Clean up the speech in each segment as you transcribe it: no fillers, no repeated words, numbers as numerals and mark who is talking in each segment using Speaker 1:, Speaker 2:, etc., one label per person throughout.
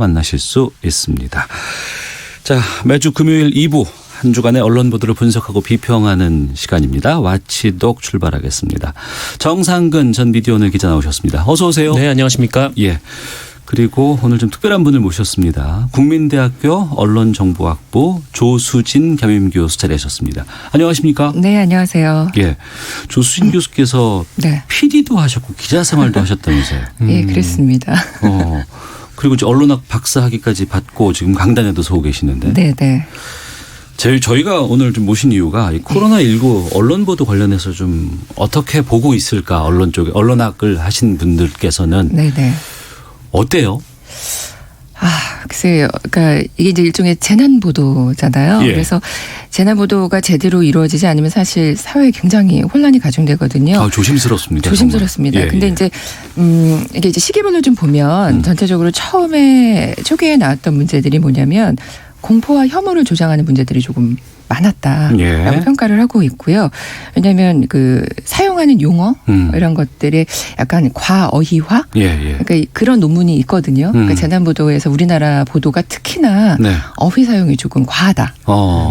Speaker 1: 만나실 수 있습니다. 자, 매주 금요일 2부 한 주간의 언론 보도를 분석하고 비평하는 시간입니다. 와치독 출발하겠습니다. 정상근 전 미디어오늘 기자 나오셨습니다. 어서 오세요.
Speaker 2: 네, 안녕하십니까.
Speaker 1: 예. 그리고 오늘 좀 특별한 분을 모셨습니다. 국민대학교 언론정보학부 조수진 겸임교수 자리하셨습니다. 안녕하십니까?
Speaker 3: 네, 안녕하세요.
Speaker 1: 예. 조수진 교수께서
Speaker 3: 네.
Speaker 1: PD도 하셨고 기자 생활도 하셨다면서요.
Speaker 3: 예, 그랬습니다.
Speaker 1: 그리고 이제 언론학 박사학위까지 받고 지금 강단에도 서고 계시는데.
Speaker 3: 네, 네.
Speaker 1: 저희가 오늘 좀 모신 이유가 이 코로나19 언론 보도 관련해서 좀 어떻게 보고 있을까, 언론 쪽에 언론학을 하신 분들께서는.
Speaker 3: 네, 네.
Speaker 1: 어때요?
Speaker 3: 글쎄요. 그러니까 이게 이제 일종의 재난 보도잖아요.
Speaker 1: 예.
Speaker 3: 그래서 재난 보도가 제대로 이루어지지 않으면 사실 사회에 굉장히 혼란이 가중되거든요.
Speaker 1: 조심스럽습니다.
Speaker 3: 조심스럽습니다.
Speaker 1: 정말. 예,
Speaker 3: 근데
Speaker 1: 예.
Speaker 3: 이제 이게 이제 시기별로 좀 보면 전체적으로 초기에 나왔던 문제들이 뭐냐면 공포와 혐오를 조장하는 문제들이 조금 많았다라고
Speaker 1: 예.
Speaker 3: 평가를 하고 있고요. 왜냐하면 그 사용하는 용어 이런 것들이 약간 과어휘화,
Speaker 1: 예.
Speaker 3: 그러니까 그런 논문이 있거든요. 그러니까 재난 보도에서 우리나라 보도가 특히나
Speaker 1: 네.
Speaker 3: 어휘 사용이 조금 과하다.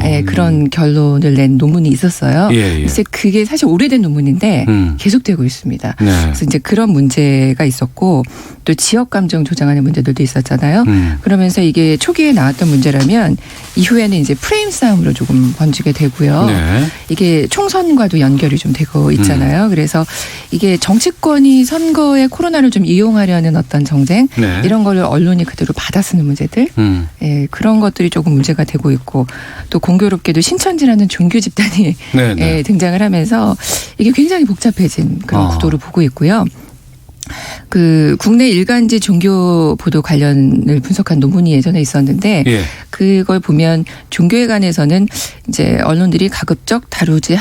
Speaker 3: 네, 그런 결론을 낸 논문이 있었어요.
Speaker 1: 예.
Speaker 3: 그래서 그게 사실 오래된 논문인데 계속되고 있습니다.
Speaker 1: 네.
Speaker 3: 그래서 이제 그런 문제가 있었고 또 지역 감정 조장하는 문제들도 있었잖아요. 그러면서 이게 초기에 나왔던 문제라면 이후에는 이제 프레임 싸움으로 조금 번지게 되고요.
Speaker 1: 네.
Speaker 3: 이게 총선과도 연결이 좀 되고 있잖아요. 그래서 이게 정치권이 선거에 코로나를 좀 이용하려는 어떤 정쟁
Speaker 1: 네.
Speaker 3: 이런 거를 언론이 그대로 받아쓰는 문제들 예, 그런 것들이 조금 문제가 되고 있고 또 공교롭게도 신천지라는 종교 집단이
Speaker 1: 네.
Speaker 3: 예, 등장을 하면서 이게 굉장히 복잡해진 그런 구도를 보고 있고요. 그 국내 일간지 종교 보도 관련을 분석한 논문이 예전에 있었는데
Speaker 1: 예.
Speaker 3: 그걸 보면 종교에 관해서는 이제 언론들이 가급적 다루지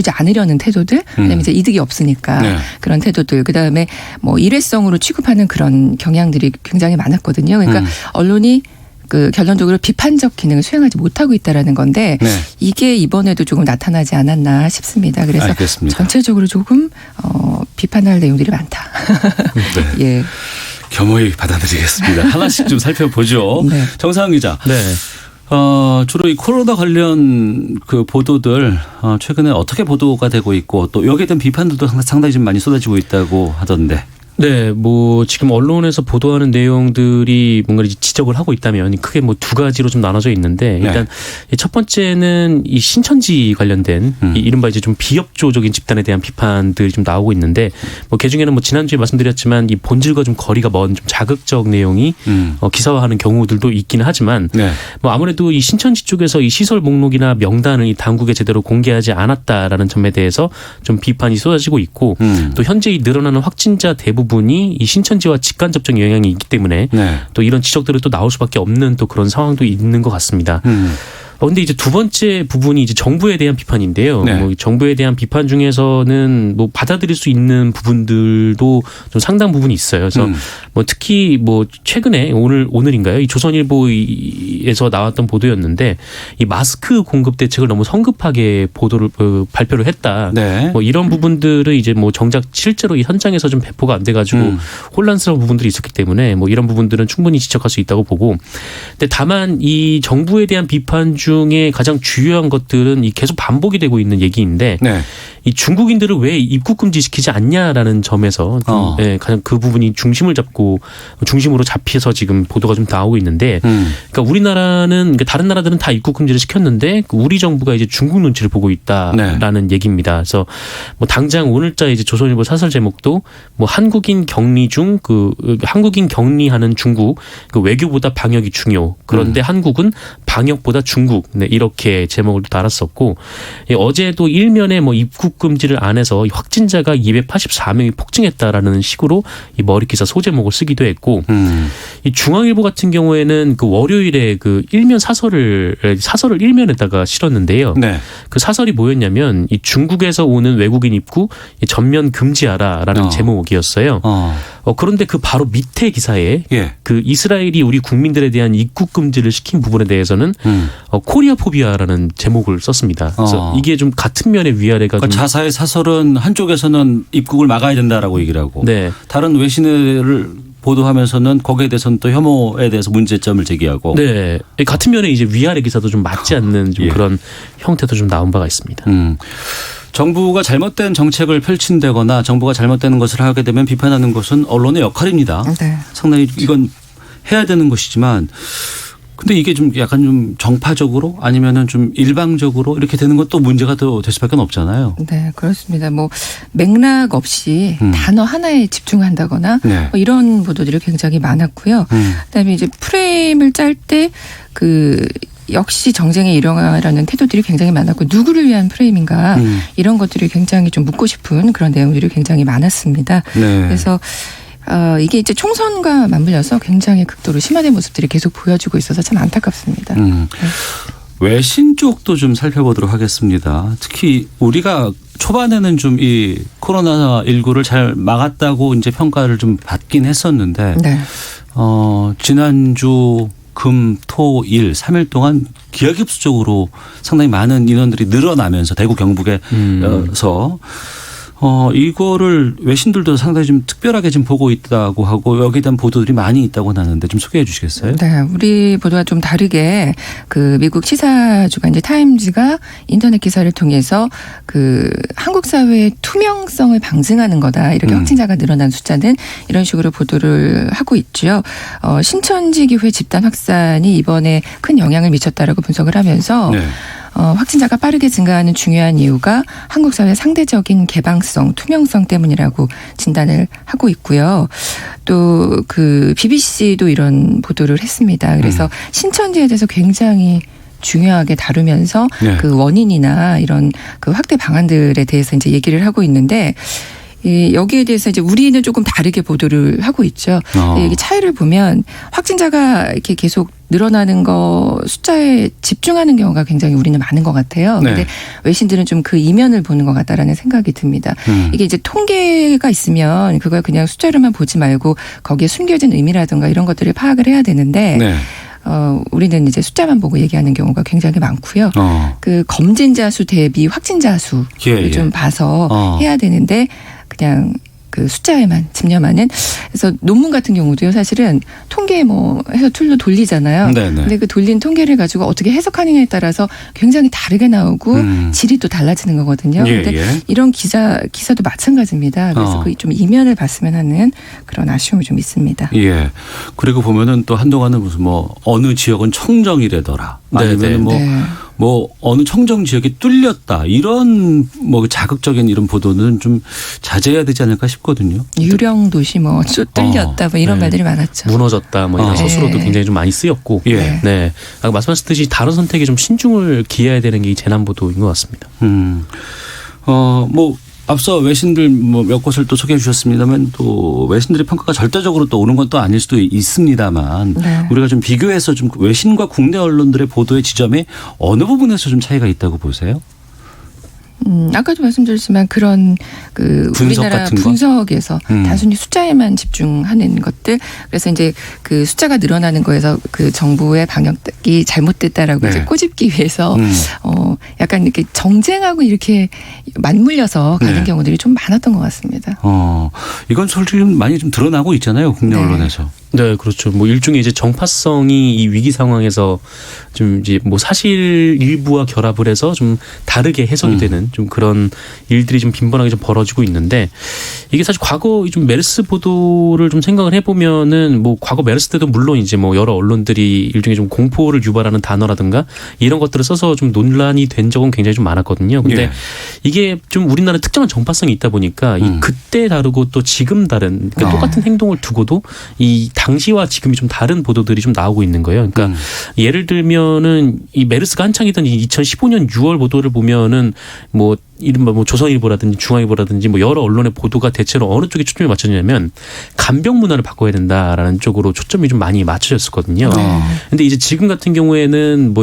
Speaker 3: 않으려는 태도들, 왜냐하면 이제 이득이 없으니까
Speaker 1: 네.
Speaker 3: 그런 태도들, 그 다음에 뭐 일회성으로 취급하는 그런 경향들이 굉장히 많았거든요. 그러니까 언론이 그 결론적으로 비판적 기능을 수행하지 못하고 있다라는 건데
Speaker 1: 네.
Speaker 3: 이게 이번에도 조금 나타나지 않았나 싶습니다. 그래서
Speaker 1: 알겠습니다.
Speaker 3: 전체적으로 조금 비판할 내용들이 많다.
Speaker 1: 네.
Speaker 3: 예.
Speaker 1: 겸허히 받아들이겠습니다. 하나씩 좀 살펴보죠.
Speaker 3: 네.
Speaker 1: 정상훈 기자.
Speaker 2: 네.
Speaker 1: 주로 이 코로나 관련 그 보도들 최근에 어떻게 보도가 되고 있고 또 여기에 대한 비판들도 상당히 좀 많이 쏟아지고 있다고 하던데.
Speaker 2: 네, 뭐 지금 언론에서 보도하는 내용들이 뭔가 이제 지적을 하고 있다면 크게 뭐 두 가지로 좀 나눠져 있는데 일단 첫 번째는 이 신천지 관련된 이 이른바 이제 좀 비협조적인 집단에 대한 비판들이 좀 나오고 있는데 뭐 그중에는 뭐 지난주에 말씀드렸지만 이 본질과 좀 거리가 먼 좀 자극적 내용이 기사화하는 경우들도 있기는 하지만
Speaker 1: 네.
Speaker 2: 뭐 아무래도 이 신천지 쪽에서 이 시설 목록이나 명단을 이 당국에 제대로 공개하지 않았다라는 점에 대해서 좀 비판이 쏟아지고 있고 또 현재 이 늘어나는 확진자 대부분이 이 신천지와 직간 접촉 영향이 있기 때문에
Speaker 1: 네.
Speaker 2: 또 이런 지적들이 또 나올 수밖에 없는 또 그런 상황도 있는 것 같습니다. 근데 이제 두 번째 부분이 이제 정부에 대한 비판인데요.
Speaker 1: 네.
Speaker 2: 뭐 정부에 대한 비판 중에서는 뭐 받아들일 수 있는 부분들도 좀 상당 부분이 있어요. 그래서 뭐 특히 뭐 최근에 오늘인가요? 이 조선일보에서 나왔던 보도였는데 이 마스크 공급 대책을 너무 성급하게 발표를 했다.
Speaker 1: 네.
Speaker 2: 뭐 이런 부분들은 이제 뭐 정작 실제로 이 현장에서 좀 배포가 안 돼가지고 혼란스러운 부분들이 있었기 때문에 뭐 이런 부분들은 충분히 지적할 수 있다고 보고. 근데 다만 이 정부에 대한 비판 중에 가장 중요한 것들은 이 계속 반복이 되고 있는 얘기인데
Speaker 1: 네.
Speaker 2: 이 중국인들을 왜 입국 금지시키지 않냐라는 점에서 좀 가장 그 부분이 중심으로 잡혀서 지금 보도가 좀 나오고 있는데 그러니까 우리나라는 그러니까 다른 나라들은 다 입국 금지를 시켰는데 우리 정부가 이제 중국 눈치를 보고 있다라는 얘기입니다. 그래서 뭐 당장 오늘자 이제 조선일보 사설 제목도 뭐 한국인 격리하는 중국 그 외교보다 방역이 중요. 그런데 한국은 방역보다 중국. 네, 이렇게 제목을 달았었고 어제도 일면에 뭐 입국 금지를 안 해서 확진자가 284명이 폭증했다라는 식으로 이 머리 기사 소제목을 쓰기도 했고 이 중앙일보 같은 경우에는 그 월요일에 그 일면 사설을 일면에다가 실었는데요.
Speaker 1: 네.
Speaker 2: 그 사설이 뭐였냐면 이 중국에서 오는 외국인 입국 전면 금지하라라는 제목이었어요. 그런데 그 바로 밑에 기사에 그 이스라엘이 우리 국민들에 대한 입국 금지를 시킨 부분에 대해서는 코리아 포비아라는 제목을 썼습니다. 그래서 이게 좀 같은 면의 위아래가
Speaker 1: 그러니까
Speaker 2: 좀
Speaker 1: 자사의 사설은 한쪽에서는 입국을 막아야 된다라고 얘기를 하고
Speaker 2: 네.
Speaker 1: 다른 외신을 보도하면서는 거기에 대해서는 또 혐오에 대해서 문제점을 제기하고.
Speaker 2: 네. 같은 면에 이제 위아래 기사도 좀 맞지 않는 좀
Speaker 1: 예.
Speaker 2: 그런 형태도 좀 나온 바가 있습니다.
Speaker 1: 정부가 잘못된 정책을 펼친다거나 정부가 잘못되는 것을 하게 되면 비판하는 것은 언론의 역할입니다.
Speaker 3: 네.
Speaker 1: 상당히 이건 해야 되는 것이지만 근데 이게 좀 약간 좀 정파적으로 아니면은 좀 일방적으로 이렇게 되는 것도 문제가 또 될 수밖에 없잖아요.
Speaker 3: 네, 그렇습니다. 뭐 맥락 없이 단어 하나에 집중한다거나
Speaker 1: 네.
Speaker 3: 뭐 이런 보도들이 굉장히 많았고요. 그다음에 이제 프레임을 짤 때 역시 정쟁에 일어나라는 태도들이 굉장히 많았고 누구를 위한 프레임인가 이런 것들이 굉장히 좀 묻고 싶은 그런 내용들이 굉장히 많았습니다.
Speaker 1: 네.
Speaker 3: 그래서 이게 이제 총선과 맞물려서 굉장히 극도로 심화된 모습들이 계속 보여지고 있어서 참 안타깝습니다.
Speaker 1: 외신 쪽도 좀 살펴보도록 하겠습니다. 특히 우리가 초반에는 좀 이 코로나19를 잘 막았다고 이제 평가를 좀 받긴 했었는데
Speaker 3: 네.
Speaker 1: 지난주 금, 토, 일 3일 동안 기하급수적으로 상당히 많은 인원들이 늘어나면서 대구 경북에서 이거를 외신들도 상당히 좀 특별하게 지금 보고 있다고 하고 여기에 대한 보도들이 많이 있다고 하는데 좀 소개해 주시겠어요?
Speaker 3: 네, 우리 보도와 좀 다르게 미국 시사주간 이제 타임즈가 인터넷 기사를 통해서 한국 사회의 투명성을 방증하는 거다 이렇게 확진자가 늘어난 숫자는 이런 식으로 보도를 하고 있죠. 신천지 교회 집단 확산이 이번에 큰 영향을 미쳤다라고 분석을 하면서.
Speaker 1: 네.
Speaker 3: 확진자가 빠르게 증가하는 중요한 이유가 한국 사회의 상대적인 개방성, 투명성 때문이라고 진단을 하고 있고요. 또 BBC도 이런 보도를 했습니다. 그래서 신천지에 대해서 굉장히 중요하게 다루면서
Speaker 1: 네.
Speaker 3: 원인이나 이런 확대 방안들에 대해서 이제 얘기를 하고 있는데 여기에 대해서 이제 우리는 조금 다르게 보도를 하고 있죠. 여기 차이를 보면 확진자가 이렇게 계속 늘어나는 거 숫자에 집중하는 경우가 굉장히 우리는 많은 것 같아요.
Speaker 1: 네.
Speaker 3: 근데 외신들은 좀 이면을 보는 것 같다라는 생각이 듭니다. 이게 이제 통계가 있으면 그걸 그냥 숫자로만 보지 말고 거기에 숨겨진 의미라든가 이런 것들을 파악을 해야 되는데
Speaker 1: 네.
Speaker 3: 우리는 이제 숫자만 보고 얘기하는 경우가 굉장히 많고요. 검진자 수 대비 확진자 수를 좀 봐서 해야 되는데 그냥 숫자에만 집념하는. 그래서 논문 같은 경우도요. 사실은 통계 해서 툴로 돌리잖아요.
Speaker 1: 네네.
Speaker 3: 근데 돌린 통계를 가지고 어떻게 해석하느냐에 따라서 굉장히 다르게 나오고 질이 또 달라지는 거거든요. 그런데 이런 기사도 마찬가지입니다. 그래서 좀 이면을 봤으면 하는 그런 아쉬움이 좀 있습니다.
Speaker 1: 예. 그리고 보면은 또 한동안은 무슨 어느 지역은 청정이래더라. 아니면 어느 청정 지역이 뚫렸다. 이런 자극적인 이런 보도는 좀 자제해야 되지 않을까 싶거든요.
Speaker 3: 유령 도시 뚫렸다 이런 말들이 많았죠.
Speaker 2: 무너졌다 이런 소스로도 굉장히 좀 많이 쓰였고.
Speaker 1: 예.
Speaker 2: 네. 아까 말씀하셨듯이 다른 선택에 좀 신중을 기해야 되는 게 이 재난 보도인 것 같습니다.
Speaker 1: 앞서 외신들 몇 곳을 또 소개해 주셨습니다만 또 외신들의 평가가 절대적으로 또 오는 건 또 아닐 수도 있습니다만
Speaker 3: 네.
Speaker 1: 우리가 좀 비교해서 좀 외신과 국내 언론들의 보도의 지점이 어느 부분에서 좀 차이가 있다고 보세요?
Speaker 3: 아까도 말씀드렸지만 그런
Speaker 1: 분석
Speaker 3: 우리나라
Speaker 1: 같은 거?
Speaker 3: 분석에서 단순히 숫자에만 집중하는 것들. 그래서 이제 숫자가 늘어나는 거에서 정부의 방역이 잘못됐다라고
Speaker 1: 네.
Speaker 3: 이제 꼬집기 위해서 약간 이렇게 정쟁하고 이렇게 맞물려서 가는
Speaker 1: 네.
Speaker 3: 경우들이 좀 많았던 것 같습니다.
Speaker 1: 이건 솔직히 많이 좀 드러나고 있잖아요. 국내
Speaker 3: 네.
Speaker 1: 언론에서.
Speaker 2: 네, 그렇죠. 일종의 이제 정파성이 이 위기 상황에서 좀 이제 사실 일부와 결합을 해서 좀 다르게 해석이 되는 좀 그런 일들이 좀 빈번하게 좀 벌어지고 있는데 이게 사실 과거 좀 메르스 보도를 좀 생각을 해보면은 과거 메르스 때도 물론 이제 여러 언론들이 일종의 좀 공포를 유발하는 단어라든가 이런 것들을 써서 좀 논란이 된 적은 굉장히 좀 많았거든요. 근데
Speaker 1: 예.
Speaker 2: 이게 좀 우리나라 특정한 정파성이 있다 보니까 이 그때 다르고 또 지금 다른 똑같은 행동을 두고도 이 당시와 지금이 좀 다른 보도들이 좀 나오고 있는 거예요. 그러니까 예를 들면은 이 메르스가 한창이던 2015년 6월 보도를 보면은 이른바 조선일보라든지 중앙일보라든지 여러 언론의 보도가 대체로 어느 쪽에 초점이 맞춰지냐면 간병 문화를 바꿔야 된다라는 쪽으로 초점이 좀 많이 맞춰졌었거든요. 근데 이제 지금 같은 경우에는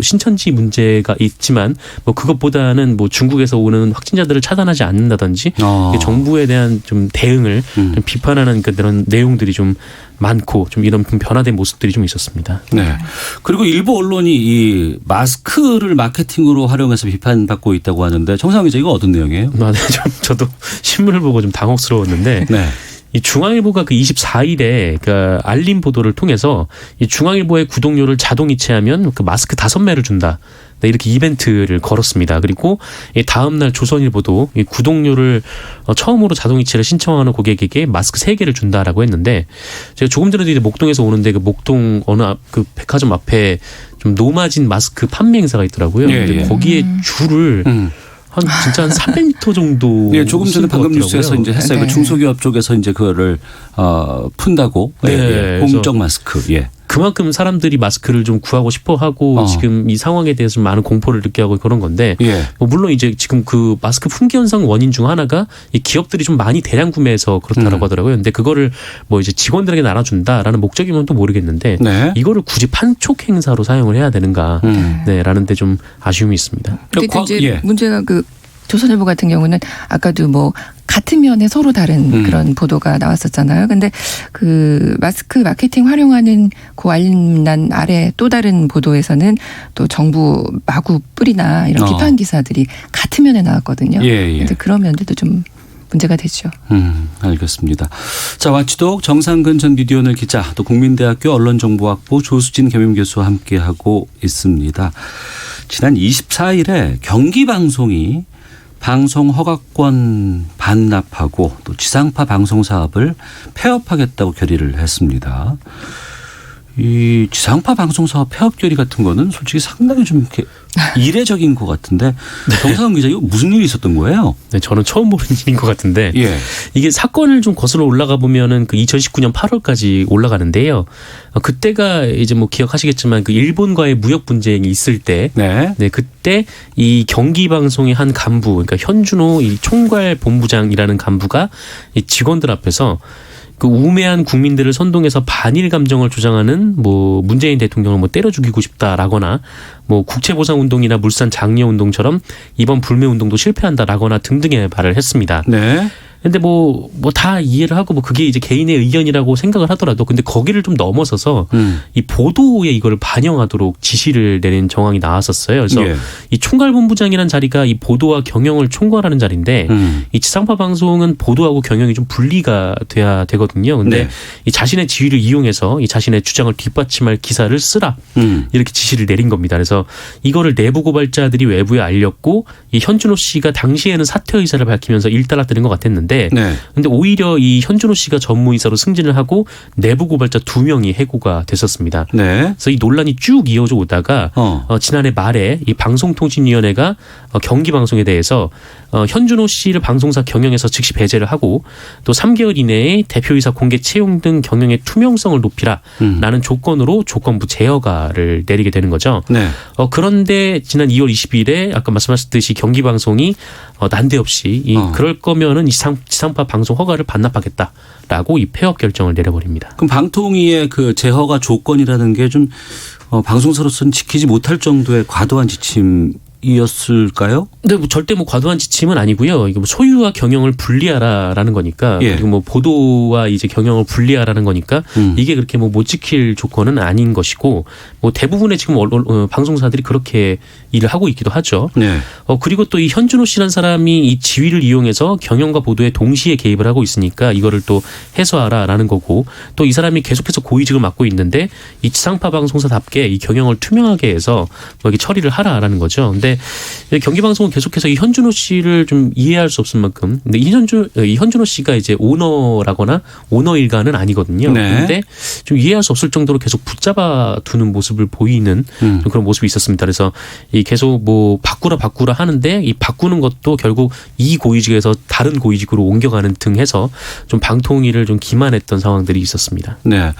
Speaker 2: 신천지 문제가 있지만 그것보다는 중국에서 오는 확진자들을 차단하지 않는다든지 정부에 대한 좀 대응을 좀 비판하는 그런 내용들이 좀 많고 좀 이런 변화된 모습들이 좀 있었습니다.
Speaker 1: 네. 그리고 일부 언론이 이 마스크를 마케팅으로 활용해서 비판받고 있다고 하는데 정상 기자 이거 어떤 내용이에요?
Speaker 2: 네, 저도 신문을 보고 좀 당혹스러웠는데
Speaker 1: 네.
Speaker 2: 이 중앙일보가 그 24일에 그 알림 보도를 통해서 이 중앙일보의 구독료를 자동 이체하면 그 마스크 5매를 준다. 네, 이렇게 이벤트를 걸었습니다. 그리고 다음 날 조선일보도 이 구독료를 처음으로 자동 이체를 신청하는 고객에게 마스크 3개를 준다라고 했는데, 제가 조금 전에도 이제 목동에서 오는데 그 목동 어느 그 백화점 앞에 좀 노마진 마스크 판매 행사가 있더라고요.
Speaker 1: 예,
Speaker 2: 근데
Speaker 1: 예.
Speaker 2: 거기에 줄을 진짜 한 300m 정도.
Speaker 1: 예, 조금 전에 방금 뉴스에서 이제 했어요.
Speaker 3: 네.
Speaker 1: 그 중소기업 쪽에서 이제 그거를 푼다고.
Speaker 2: 네,
Speaker 1: 예, 공적 마스크. 예.
Speaker 2: 그만큼 사람들이 마스크를 좀 구하고 싶어 하고 지금 이 상황에 대해서 좀 많은 공포를 느끼게 하고 그런 건데,
Speaker 1: 예.
Speaker 2: 물론 이제 지금 그 마스크 품귀 현상 원인 중 하나가 이 기업들이 좀 많이 대량 구매해서 그렇다라고 하더라고요. 근데 그거를 뭐 이제 직원들에게 나눠준다라는 목적이면 또 모르겠는데,
Speaker 1: 네.
Speaker 2: 이거를 굳이 판촉 행사로 사용을 해야 되는가, 네, 라는 데 좀 아쉬움이 있습니다.
Speaker 3: 근데 이제
Speaker 1: 예.
Speaker 3: 문제가 그 조선일보 같은 경우는 아까도 뭐 같은 면에 서로 다른 그런 보도가 나왔었잖아요. 근데 그 마스크 마케팅 활용하는 그 알림란 아래 또 다른 보도에서는 또 정부 마구 뿌리나 이런 비판 기사들이 같은 면에 나왔거든요.
Speaker 1: 예, 예.
Speaker 3: 근데 그런 면들도 좀 문제가 되죠.
Speaker 1: 알겠습니다. 자, 와치독 정상근 전 미디어오늘 기자, 또 국민대학교 언론정보학부 조수진 겸임교수와 함께하고 있습니다. 지난 24일에 경기방송이 방송 허가권 반납하고 또 지상파 방송 사업을 폐업하겠다고 결의를 했습니다. 이 지상파 방송 사업 폐업 결의 같은 거는 솔직히 상당히 좀 이렇게 이례적인 것 같은데, 정상근 기자, 이거 무슨 일이 있었던 거예요?
Speaker 2: 네, 저는 처음 보는 일인 것 같은데,
Speaker 1: 예.
Speaker 2: 이게 사건을 좀 거슬러 올라가 보면은 그 2019년 8월까지 올라가는데요. 그때가 이제 뭐 기억하시겠지만 그 일본과의 무역 분쟁이 있을 때,
Speaker 1: 네.
Speaker 2: 네, 그때 이 경기방송의 한 간부, 그러니까 현준호 이 총괄 본부장이라는 간부가 이 직원들 앞에서 그 우매한 국민들을 선동해서 반일 감정을 조장하는 뭐 문재인 대통령을 뭐 때려 죽이고 싶다라거나 뭐 국채보상운동이나 물산 장려운동처럼 이번 불매운동도 실패한다라거나 등등의 말을 했습니다.
Speaker 1: 네.
Speaker 2: 근데 뭐 다 이해를 하고 뭐 그게 이제 개인의 의견이라고 생각을 하더라도, 근데 거기를 좀 넘어서서 이 보도에 이걸 반영하도록 지시를 내린 정황이 나왔었어요. 그래서
Speaker 1: 예.
Speaker 2: 이 총괄본부장이라는 자리가 이 보도와 경영을 총괄하는 자리인데, 이 지상파 방송은 보도하고 경영이 좀 분리가 돼야 되거든요. 근데
Speaker 1: 네.
Speaker 2: 이 자신의 지위를 이용해서 이 자신의 주장을 뒷받침할 기사를 쓰라, 이렇게 지시를 내린 겁니다. 그래서 이거를 내부 고발자들이 외부에 알렸고, 이 현준호 씨가 당시에는 사퇴 의사를 밝히면서 일단락되는 것 같았는데,
Speaker 1: 네.
Speaker 2: 근데 오히려 이 현준호 씨가 전무이사로 승진을 하고 내부 고발자 2명이 해고가 됐었습니다.
Speaker 1: 네.
Speaker 2: 그래서 이 논란이 쭉 이어져 오다가 지난해 말에 이 방송통신위원회가 경기방송에 대해서 현준호 씨를 방송사 경영에서 즉시 배제를 하고, 또 3개월 이내에 대표이사 공개 채용 등 경영의 투명성을 높이라라는 조건으로 조건부 제어가를 내리게 되는 거죠.
Speaker 1: 네.
Speaker 2: 그런데 지난 2월 20일에 아까 말씀하셨듯이 경기방송이 난데없이 그럴 거면은 지상파 방송 허가를 반납하겠다라고 이 폐업 결정을 내려버립니다.
Speaker 1: 그럼 방통위의 그 재허가 조건이라는 게 좀 방송사로서는 지키지 못할 정도의 과도한 지침이었을까요?
Speaker 2: 근데 뭐 절대 뭐 과도한 지침은 아니고요. 이게 뭐 소유와 경영을 분리하라라는 거니까,
Speaker 1: 예.
Speaker 2: 그리고 뭐 보도와 이제 경영을 분리하라는 거니까 이게 그렇게 뭐 못 지킬 조건은 아닌 것이고, 뭐 대부분의 지금 방송사들이 그렇게 일을 하고 있기도 하죠.
Speaker 1: 네.
Speaker 2: 그리고 또 이 현준호 씨란 사람이 이 지위를 이용해서 경영과 보도에 동시에 개입을 하고 있으니까 이거를 또 해소하라라는 거고, 또 이 사람이 계속해서 고위직을 맡고 있는데 이 지상파 방송사답게 이 경영을 투명하게 해서 뭐 이렇게 처리를 하라라는 거죠. 근데 경기방송은 계속해서 이 현준호 씨를 좀 이해할 수 없을 만큼, 근데 이 현준호 씨가 이제 오너라거나 오너 일가는 아니거든요.
Speaker 1: 네.
Speaker 2: 그런데 좀 이해할 수 없을 정도로 계속 붙잡아 두는 모습을 보이는 좀 그런 모습이 있었습니다. 그래서 이 계속 뭐 바꾸라 하는데, 이 바꾸는 것도 결국 이 고위직에서 다른 고위직으로 옮겨가는 등 해서 좀 방통위를 좀 기만했던 상황들이 있었습니다.
Speaker 1: 네.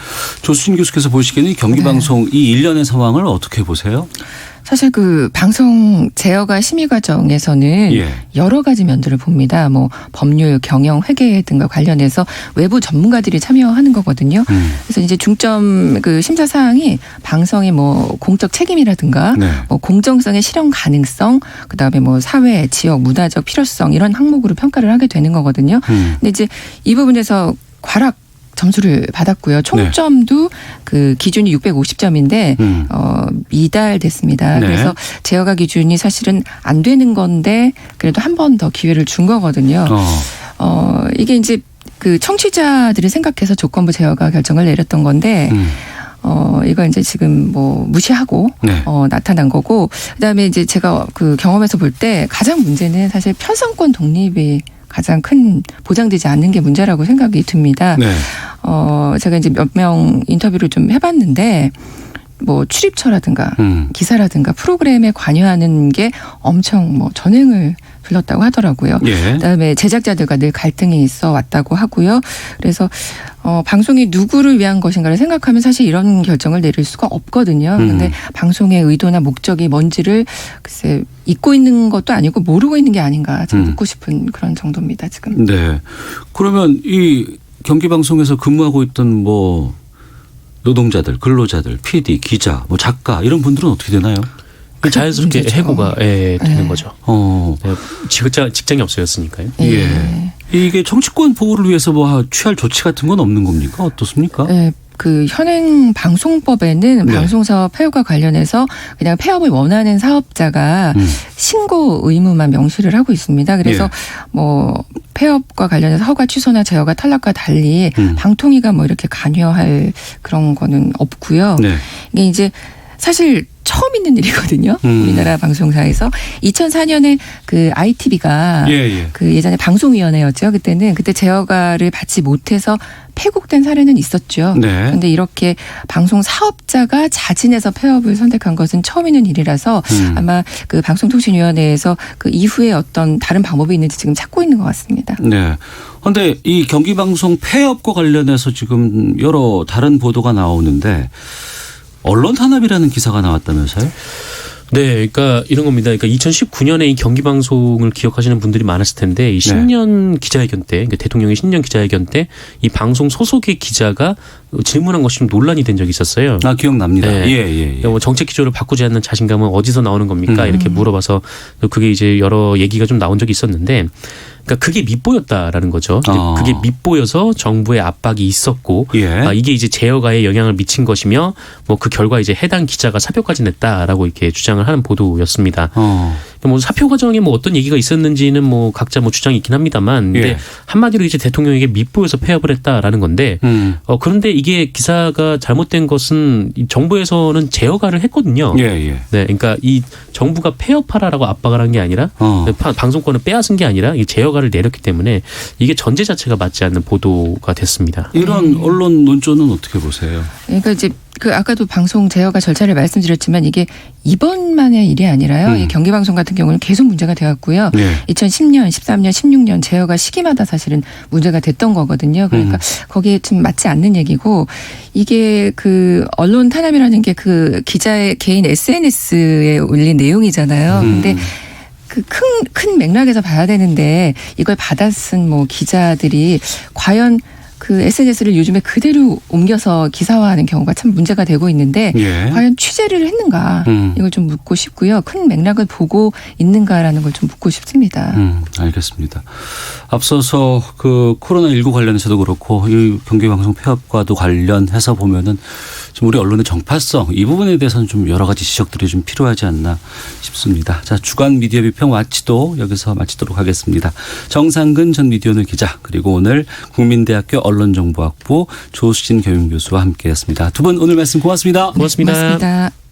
Speaker 1: 조수진 교수께서 보시기에는 경기방송 이 일련의 상황을 어떻게 보세요?
Speaker 3: 사실 그 방송 제어가 심의 과정에서는
Speaker 1: 예.
Speaker 3: 여러 가지 면들을 봅니다. 뭐 법률, 경영, 회계 등과 관련해서 외부 전문가들이 참여하는 거거든요. 그래서 이제 중점 그 심사 사항이 방송의 뭐 공적 책임이라든가
Speaker 1: 네.
Speaker 3: 뭐 공정성의 실현 가능성, 그다음에 뭐 사회, 지역, 문화적 필요성 이런 항목으로 평가를 하게 되는 거거든요. 근데 이제 이 부분에서 과락 점수를 받았고요. 총점도 그 기준이 650점인데 미달됐습니다.
Speaker 1: 네.
Speaker 3: 그래서 제어가 기준이 사실은 안 되는 건데 그래도 한 번 더 기회를 준 거거든요. 이게 이제 그 청취자들을 생각해서 조건부 제어가 결정을 내렸던 건데 이걸 이제 지금 뭐 무시하고
Speaker 1: 네.
Speaker 3: 나타난 거고, 그다음에 이제 제가 그 경험에서 볼 때 가장 문제는 사실 편성권 독립이 가장 큰 보장되지 않는 게 문제라고 생각이 듭니다.
Speaker 1: 네.
Speaker 3: 제가 이제 몇 명 인터뷰를 좀 해봤는데 뭐 출입처라든가 기사라든가 프로그램에 관여하는 게 엄청 뭐 전횡을 불렀다고 하더라고요.
Speaker 1: 예.
Speaker 3: 그다음에 제작자들과 늘 갈등이 있어 왔다고 하고요. 그래서 방송이 누구를 위한 것인가를 생각하면 사실 이런 결정을 내릴 수가 없거든요. 그런데 방송의 의도나 목적이 뭔지를 글쎄 잊고 있는 것도 아니고 모르고 있는 게 아닌가 좀 묻고 싶은 그런 정도입니다, 지금.
Speaker 1: 네. 그러면 이 경기방송에서 근무하고 있던 뭐 노동자들, 근로자들, PD, 기자, 뭐 작가 이런 분들은 어떻게 되나요?
Speaker 2: 자연스럽게
Speaker 3: 문제죠.
Speaker 2: 해고가 되는 거죠. 네, 직장이 없어졌으니까요.
Speaker 1: 예. 이게 정치권 보호를 위해서 뭐 취할 조치 같은 건 없는 겁니까? 어떻습니까?
Speaker 3: 네. 그 현행 방송법에는
Speaker 1: 네.
Speaker 3: 방송사업 폐업과 관련해서 그냥 폐업을 원하는 사업자가 신고 의무만 명시를 하고 있습니다. 그래서 뭐 폐업과 관련해서 허가 취소나 제어가 탈락과 달리 방통위가 뭐 이렇게 관여할 그런 거는 없고요.
Speaker 1: 네.
Speaker 3: 이게 이제 사실 처음 있는 일이거든요. 우리나라 방송사에서 2004년에 그 ITV가 그 예전에 방송위원회였죠. 그때 제어가를 받지 못해서 폐국된 사례는 있었죠.
Speaker 1: 네.
Speaker 3: 그런데 이렇게 방송 사업자가 자진해서 폐업을 선택한 것은 처음 있는 일이라서 아마 그 방송통신위원회에서 그 이후에 어떤 다른 방법이 있는지 지금 찾고 있는 것 같습니다.
Speaker 1: 네. 그런데 이 경기방송 폐업과 관련해서 지금 여러 다른 보도가 나오는데 언론 탄압이라는 기사가 나왔다면서요?
Speaker 2: 네, 그러니까 이런 겁니다. 그러니까 2019년에 이 경기방송을 기억하시는 분들이 많았을 텐데 이 신년 기자회견 때, 그러니까 대통령의 신년 기자회견 때 이 방송 소속의 기자가 질문한 것이 좀 논란이 된 적이 있었어요.
Speaker 1: 아, 기억납니다.
Speaker 2: 네.
Speaker 1: 예.
Speaker 2: 뭐 정책 기조를 바꾸지 않는 자신감은 어디서 나오는 겁니까? 이렇게 물어봐서 그게 이제 여러 얘기가 좀 나온 적이 있었는데, 그러니까 그게 밉보였다라는 거죠. 그게 밉보여서 정부의 압박이 있었고, 이게 이제 제어가에 영향을 미친 것이며, 뭐 그 결과 이제 해당 기자가 사표까지 냈다라고 이렇게 주장을 하는 보도였습니다. 뭐 사표 과정에 뭐 어떤 얘기가 있었는지는 뭐 각자 뭐 주장이 있긴 합니다만, 근데 한마디로 이제 대통령에게 밉보여서 폐업을 했다라는 건데, 그런데 이게 기사가 잘못된 것은 정부에서는 제어가를 했거든요. 네, 그러니까 이 정부가 폐업하라라고 압박을 한 게 아니라 방송권을 빼앗은 게 아니라 이 제어가를 내렸기 때문에 이게 전제 자체가 맞지 않는 보도가 됐습니다.
Speaker 1: 이런 언론 논조는 어떻게 보세요?
Speaker 3: 그러니까 이제 그 아까도 방송 제어가 절차를 말씀드렸지만 이게 이번만의 일이 아니라요. 이 경기방송 같은 경우는 계속 문제가 되었고요. 2010년, 13년, 16년 제어가 시기마다 사실은 문제가 됐던 거거든요. 그러니까 거기에 좀 맞지 않는 얘기고, 이게 그 언론 탄압이라는 게 그 기자의 개인 SNS에 올린 내용이잖아요. 근데 그 큰 맥락에서 봐야 되는데 이걸 받아 쓴 뭐 기자들이 과연 그 SNS를 요즘에 그대로 옮겨서 기사화하는 경우가 참 문제가 되고 있는데 과연 취재를 했는가 이걸 좀 묻고 싶고요. 큰 맥락을 보고 있는가라는 걸 좀 묻고 싶습니다.
Speaker 1: 알겠습니다. 앞서서 그 코로나19 관련해서도 그렇고 이 경기방송 폐업과도 관련해서 보면은 좀 우리 언론의 정파성 이 부분에 대해서는 좀 여러 가지 지적들이 좀 필요하지 않나 싶습니다. 자, 주간 미디어 비평 와치도 여기서 마치도록 하겠습니다. 정상근 전 미디어오늘 기자, 그리고 오늘 국민대학교 언론정보학부 조수진 교육교수와 함께했습니다. 두 분 오늘 말씀 고맙습니다.
Speaker 2: 고맙습니다.
Speaker 3: 고맙습니다.